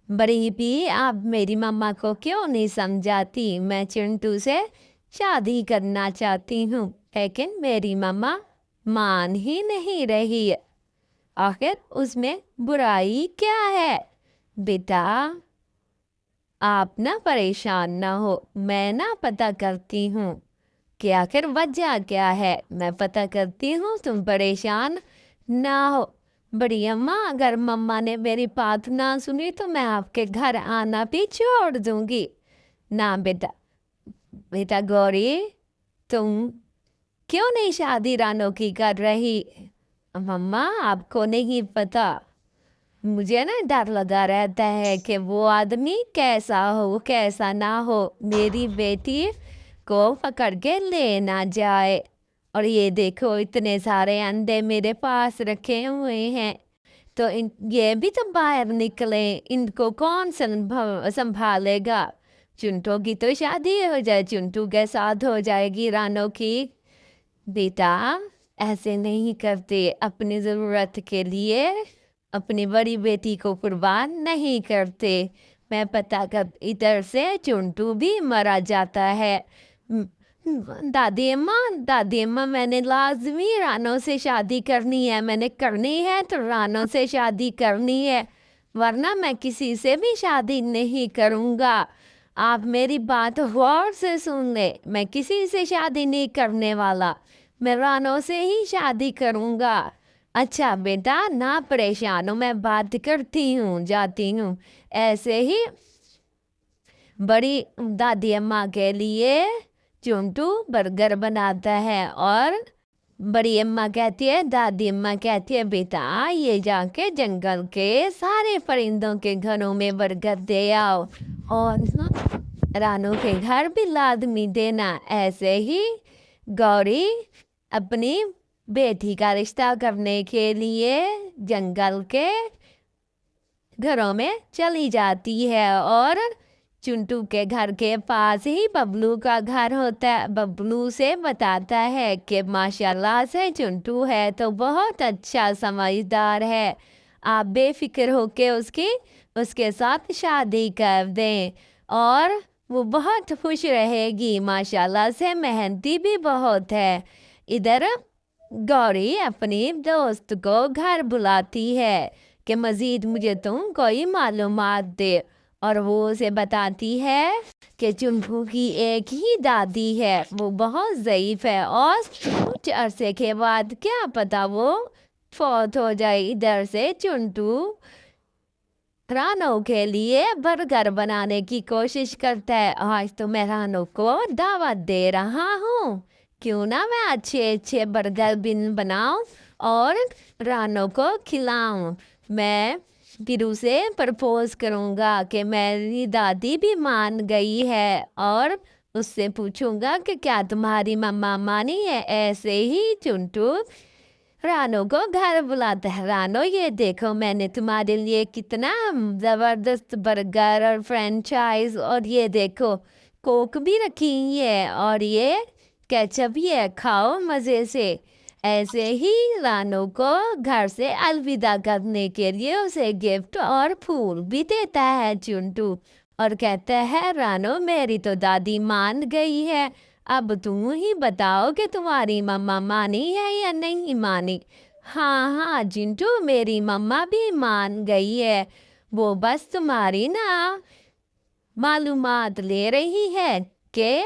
बड़ी भी आप मेरी मम्मा को क्यों नहीं समझाती? मैं चिंटू से शादी करना चाहती हूँ, लेकिन मेरी मम्मा मान ही नहीं रही है। आखिर उसमें बुराई क्या है? बेटा, आप ना परेशान ना हो, मैं ना पता करती हूँ कि आखिर वजह क्या है। मैं पता करती हूँ, तुम परेशान ना हो। बड़ी अम्मा, अगर मम्मा ने मेरी बात ना सुनी तो मैं आपके घर आना भी छोड़ दूंगी। ना बेटा, बेटा गौरी, तुम क्यों नहीं शादी रानो की कर रही? मम्मा, आपको नहीं पता, मुझे ना डर लगा रहता है कि वो आदमी कैसा हो कैसा ना हो, मेरी बेटी को पकड़ के ले ना जाए। और ये देखो, इतने सारे अंडे मेरे पास रखे हुए हैं, तो ये भी तो बाहर निकले, इनको कौन संभालेगा? चुंटू की तो शादी हो जाए, चुंटू के साथ हो जाएगी रानो की। बेटा, ऐसे नहीं करते, अपनी ज़रूरत के लिए अपनी बड़ी बेटी को कुर्बान नहीं करते। मैं पता कर, इधर से चुंटू भी मरा जाता है। दादी अम्मा, मैंने लाजमी रानो से शादी करनी है, मैंने करनी है तो रानो से शादी करनी है, वरना मैं किसी से भी शादी नहीं करूँगा। आप मेरी बात गौर से सुन ले, मैं किसी से शादी नहीं करने वाला, मैं रानो से ही शादी करूँगा। अच्छा बेटा, ना परेशान हो, मैं बात करती हूँ, जाती हूँ। ऐसे ही बड़ी दादी अम्मा के लिए चुंटू बर्गर बनाता है, और बड़ी अम्मा कहती है, दादी अम्मा कहती है, बेटा ये जाके जंगल के सारे परिंदों के घरों में बर्गर दे आओ, और ना रानू के घर भी लादमी देना। ऐसे ही गौरी अपनी बेटी का रिश्ता करने के लिए जंगल के घरों में चली जाती है, और चुंटू के घर के पास ही बबलू का घर होता है। बबलू से बताता है कि माशाल्लाह से चुंटू है तो बहुत अच्छा समझदार है, आप बेफिक्र होके उसके साथ शादी कर दें, और वो बहुत खुश रहेगी, माशाल्लाह से मेहनती भी बहुत है। इधर गौरी अपनी दोस्त को घर बुलाती है कि मज़ीद मुझे तुम कोई मालूमात दे, और वो उसे बताती है कि चुंटू की एक ही दादी है, वो बहुत ज़ईफ़ है, और कुछ अरसे के बाद क्या पता वो फौत हो जाए। इधर से चुंटू रानो के लिए बर्गर बनाने की कोशिश करता है। आज तो मैं रानो को दावत दे रहा हूँ, क्यों ना मैं अच्छे अच्छे बर्गर बिन बनाऊं और रानो को खिलाऊं। मैं फिर उसे प्रपोज करूँगा कि मेरी दादी भी मान गई है, और उससे पूछूंगा कि क्या तुम्हारी मम्मा मानी है। ऐसे ही चुंटू रानो को घर बुलाता है, रानो ये देखो मैंने तुम्हारे लिए कितना ज़बरदस्त बर्गर और फ्रेंचाइज, और ये देखो कोक भी रखी है, और ये केचप भी है, खाओ मज़े से। ऐसे ही रानो को घर से अलविदा करने के लिए उसे गिफ्ट और फूल भी देता है चुंटू, और कहता है, रानो मेरी तो दादी मान गई है, अब तुम ही बताओ कि तुम्हारी मम्मा मानी है या नहीं मानी। हाँ हाँ चिंटू, मेरी मम्मा भी मान गई है, वो बस तुम्हारी ना मालूमात ले रही है कि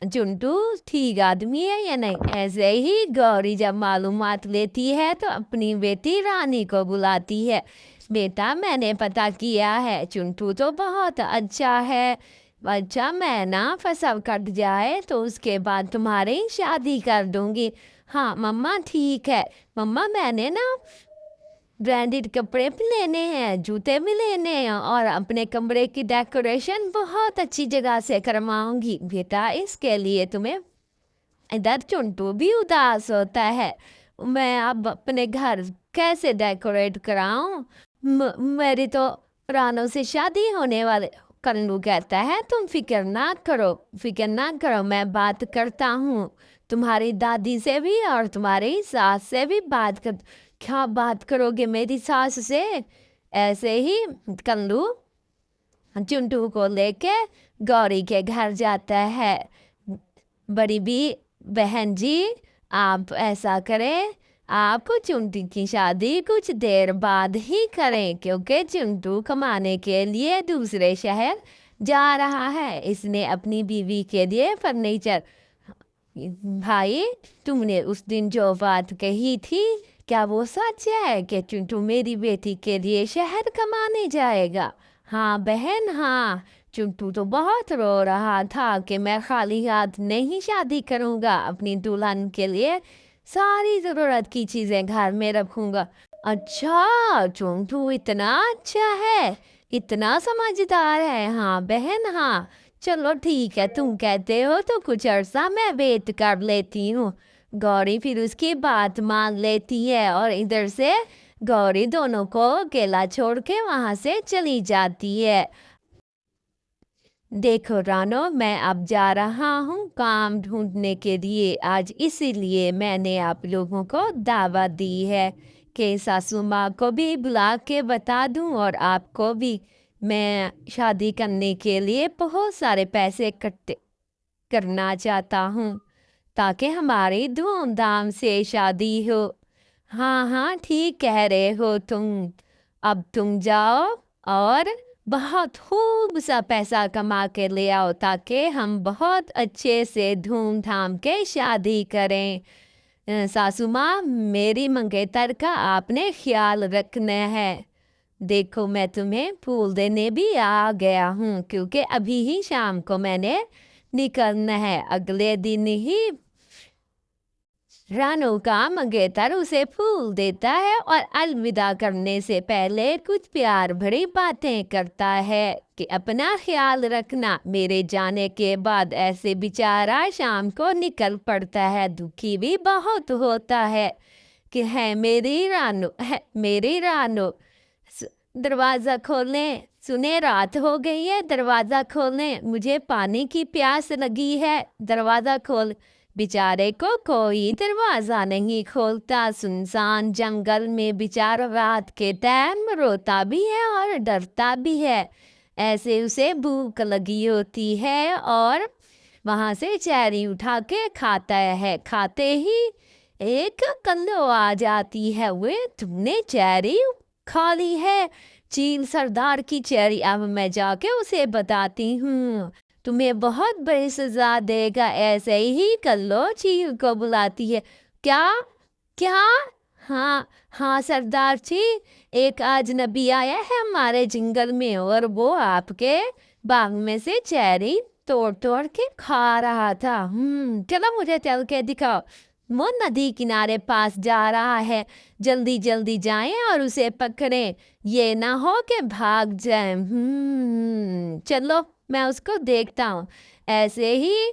चिंटू ठीक आदमी है या नहीं। ऐसे ही गौरी जब मालूमात लेती है तो अपनी बेटी रानी को बुलाती है। बेटा, मैंने पता किया है, चिंटू तो बहुत अच्छा है, अच्छा मैं ना फसल कट जाए तो उसके बाद तुम्हारी शादी कर दूंगी। हाँ मम्मा ठीक है, मम्मा मैंने ना ब्रांडेड कपड़े भी लेने हैं, जूते भी लेने हैं, और अपने कमरे की डेकोरेशन बहुत अच्छी जगह से करवाऊंगी। बेटा, इसके लिए तुम्हें, इधर चुंटू भी उदास होता है, मैं अब अपने घर कैसे डेकोरेट कराऊं? मेरी तो रानों से शादी होने वाले। कल्लू कहता है, तुम फिक्र ना करो, फिक्र ना करो, मैं बात करता हूँ तुम्हारी दादी से भी और तुम्हारी सास से भी बात कर। क्या बात करोगे मेरी सास से? ऐसे ही कल्लू चिंटू को लेके गौरी के घर जाता है। बड़ी भी बहन जी, आप ऐसा करें, आप चिंटू की शादी कुछ देर बाद ही करें, क्योंकि चिंटू कमाने के लिए दूसरे शहर जा रहा है। इसने अपनी बीवी के लिए फर्नीचर। भाई, तुमने उस दिन जो बात कही थी, क्या वो सच है कि चिंटू मेरी बेटी के लिए शहर कमाने जाएगा? हाँ बहन, हाँ। चिंटू तो बहुत रो रहा था कि मैं खाली हाथ नहीं शादी करूँगा, अपनी दुल्हन के लिए सारी ज़रूरत की चीज़ें घर में रखूँगा। अच्छा, चिंटू इतना अच्छा है, इतना समझदार है। हाँ बहन, हाँ। चलो ठीक है, तुम कहते हो तो कुछ अर्सा मैं वेट कर लेती हूँ। गौरी फिर उसकी बात मान लेती है और इधर से गौरी दोनों को अकेला छोड़ के वहाँ से चली जाती है। देखो रानो, मैं अब जा रहा हूँ काम ढूंढने के लिए आज, इसीलिए मैंने आप लोगों को दावत दी है कि सासू माँ को भी बुला के बता दूँ और आपको भी। मैं शादी करने के लिए बहुत सारे पैसे इकट्ठे करना चाहता हूँ ताकि हमारी धूमधाम से शादी हो। हाँ हाँ, ठीक कह रहे हो तुम। अब तुम जाओ और बहुत खूब सा पैसा कमा के ले आओ ताकि हम बहुत अच्छे से धूमधाम के शादी करें। सासू माँ, मेरी मंगेतर का आपने ख्याल रखना है। देखो, मैं तुम्हें फूल देने भी आ गया हूँ, क्योंकि अभी ही शाम को मैंने निकलना है। अगले दिन ही रानू का मंगेतर उसे फूल देता है और अलविदा करने से पहले कुछ प्यार भरी बातें करता है कि अपना ख्याल रखना। मेरे जाने के बाद ऐसे बेचारा शाम को निकल पड़ता है, दुखी भी बहुत होता है कि है मेरी रानू, है मेरी रानू। दरवाज़ा खोलें, सुने रात हो गई है, दरवाज़ा खोलें, मुझे पानी की प्यास लगी है, दरवाज़ा खोल। बेचारे को कोई दरवाज़ा नहीं खोलता। सुनसान जंगल में बेचारा रात के टाइम रोता भी है और डरता भी है। ऐसे उसे भूख लगी होती है और वहाँ से चेरी उठा के खाता है। खाते ही एक कल्लो आ जाती है। वे, तुमने चेरी खा ली है? चील सरदार की चेरी। अब मैं जाके उसे बताती हूँ, तुम्हें बहुत बड़ी सजा देगा। ऐसे ही कल्लो चील को बुलाती है। क्या क्या? हाँ हाँ सरदार जी, एक अजनबी आया है हमारे जंगल में और वो आपके बाग में से चेरी तोड़ तोड़ के खा रहा था। चलो मुझे चल के दिखाओ। वो नदी किनारे पास जा रहा है, जल्दी जल्दी जाएं और उसे पकड़ें, ये ना हो कि भाग जाए। चलो मैं उसको देखता हूँ। ऐसे ही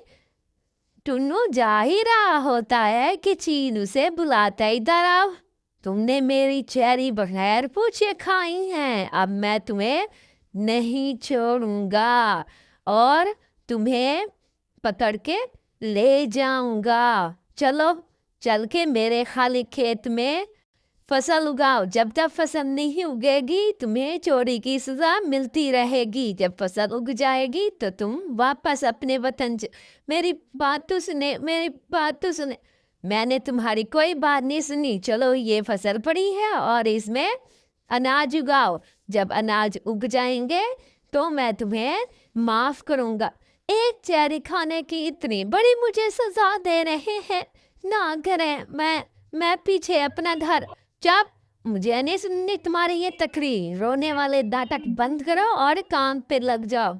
टुन्नू जा ही रहा होता है कि चील उसे बुलाता, इधर आओ, तुमने मेरी चेरी बगैर पूछे खाई हैं, अब मैं तुम्हें नहीं छोड़ूंगा और तुम्हें पकड़ के ले जाऊंगा। चलो चल के मेरे खाली खेत में फसल उगाओ। जब तक फसल नहीं उगेगी तुम्हें चोरी की सजा मिलती रहेगी। जब फसल उग जाएगी तो तुम वापस अपने वतन मेरी बात तो सुने, मेरी बात तो सुने। मैंने तुम्हारी कोई बात नहीं सुनी। चलो, ये फसल पड़ी है और इसमें अनाज उगाओ। जब अनाज उग जाएंगे तो मैं तुम्हें माफ करूंगा। एक चेरी खाने की इतनी बड़ी मुझे सजा दे रहे हैं, ना करें। मैं पीछे अपना घर। जब मुझे नहीं सुननी तुम्हारी ये तकरीर, रोने वाले नाटक बंद करो और काम पे लग जाओ।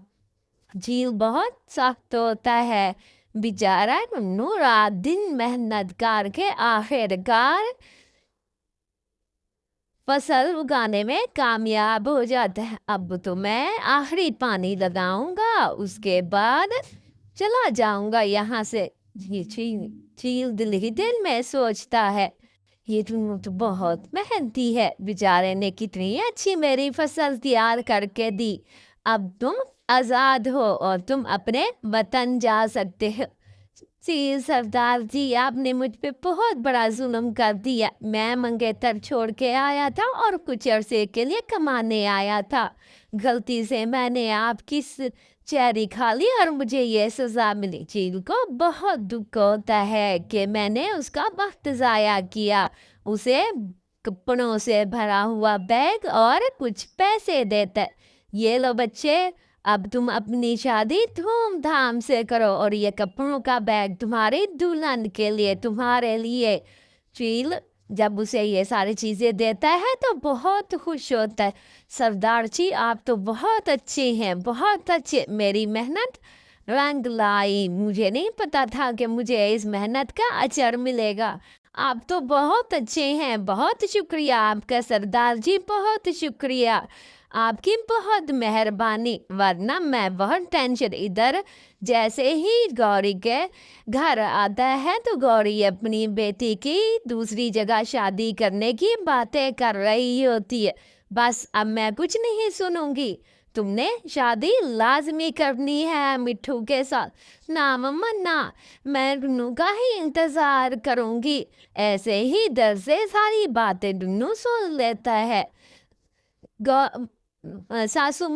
झील बहुत सख्त होता है, बेचारा टुन्नू रात दिन मेहनत करके आखिरकार फसल उगाने में कामयाब हो जाता है। अब तो मैं आखिरी पानी लगाऊंगा, उसके बाद चला जाऊंगा यहाँ से। ये चील दिल ही दिल में सोचता है, ये तो बहुत मेहनती है, बेचारे ने कितनी अच्छी मेरी फसल तैयार करके दी। अब तुम आज़ाद हो और तुम अपने वतन जा सकते हो। जी सरदार जी, आपने मुझ पे बहुत बड़ा जुल्म कर दिया। मैं मंगेतर छोड़ के आया था और कुछ अरसे के लिए कमाने आया था। गलती से मैंने आपकी चेरी खा ली और मुझे ये सज़ा मिली। चील को बहुत दुख होता है कि मैंने उसका वक्त ज़ाया किया। उसे कपड़ों से भरा हुआ बैग और कुछ पैसे देते। ये लो बच्चे, अब तुम अपनी शादी धूमधाम से करो और ये कपड़ों का बैग तुम्हारी दुल्हन के लिए, तुम्हारे लिए। चील जब उसे ये सारी चीजें देता है तो बहुत खुश होता है। सरदार जी, आप तो बहुत अच्छे हैं, बहुत अच्छे। मेरी मेहनत रंग लाई। मुझे नहीं पता था कि मुझे इस मेहनत का अजर मिलेगा। आप तो बहुत अच्छे हैं। बहुत शुक्रिया आपका सरदार जी, बहुत शुक्रिया। आपकी बहुत मेहरबानी, वरना मैं बहुत टेंशन। इधर जैसे ही गौरी के घर आता है तो गौरी अपनी बेटी की दूसरी जगह शादी करने की बातें कर रही होती है। बस अब मैं कुछ नहीं सुनूंगी। तुमने शादी लाजमी करनी है मिट्ठू के साथ। ना मम्मा ना, मैं रुन्नू का ही इंतजार करूंगी। ऐसे ही डर से सारी बातें रुन्नू सुन लेता है। सासू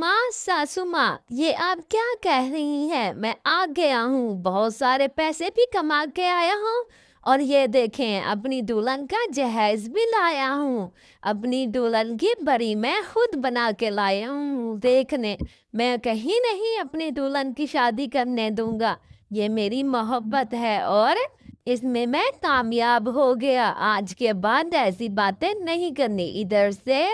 माँ, ये आप क्या कह रही हैं? मैं आ गया हूँ, बहुत सारे पैसे भी कमा के आया हूँ और ये देखें अपनी दुल्हन का जहेज भी लाया हूँ। अपनी दुल्हन की बड़ी मैं खुद बना के लाया हूँ देखने। मैं कहीं नहीं अपनी दुल्हन की शादी करने दूंगा। ये मेरी मोहब्बत है और इसमें मैं कामयाब हो गया। आज के बाद ऐसी बातें नहीं करनी। इधर से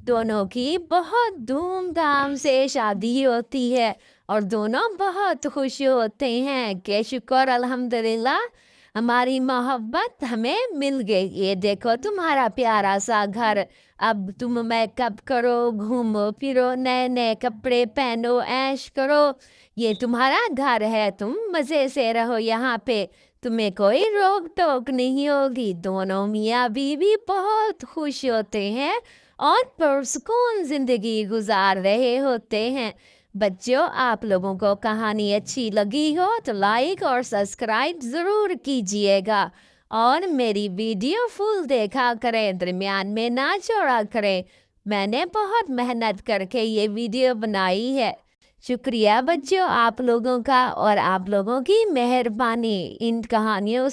दोनों की बहुत धूमधाम से शादी होती है और दोनों बहुत खुश होते हैं कि शुक्र अल्हम्दुलिल्लाह, हमारी मोहब्बत हमें मिल गई। ये देखो तुम्हारा प्यारा सा घर। अब तुम मेकअप करो, घूमो फिरो, नए नए कपड़े पहनो, ऐश करो। ये तुम्हारा घर है, तुम मज़े से रहो यहाँ पे। तुम्हें कोई रोक टोक नहीं होगी। दोनों मियाँ बीवी बहुत खुश होते हैं और पुरसुकून जिंदगी गुजार रहे होते हैं। बच्चों, आप लोगों को कहानी अच्छी लगी हो तो लाइक और सब्सक्राइब ज़रूर कीजिएगा और मेरी वीडियो फुल देखा करें, दरमियान में ना छोड़ा करें। मैंने बहुत मेहनत करके ये वीडियो बनाई है। शुक्रिया बच्चों आप लोगों का और आप लोगों की मेहरबानी इन कहानियों